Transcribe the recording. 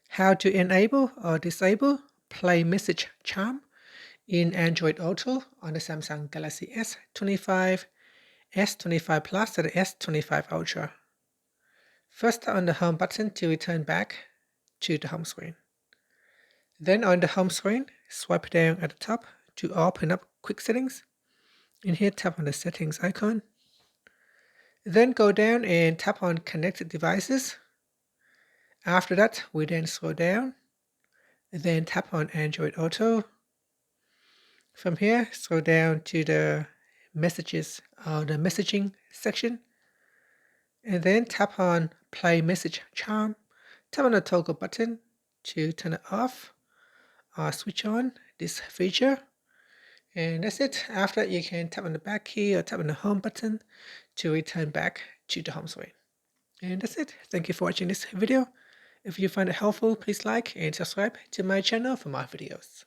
How to enable or disable Play Message Chime in Android Auto on the Samsung Galaxy S25, S25 Plus, and S25 Ultra. First, tap on the Home button to return back to the home screen. Then on the home screen, swipe down at the top to open up Quick Settings. In here, tap on the Settings icon. Then go down and tap on Connected Devices. After that, we then scroll down. Then tap on Android Auto. From here, scroll down to the Messages or the Messaging section. And then tap on Play Message Chime. Tap on the toggle button to turn it off or switch on this feature. And that's it. After that, you can tap on the back key or tap on the home button to return back to the home screen. And that's it. Thank you for watching this video. If you find it helpful, please like and subscribe to my channel for more videos.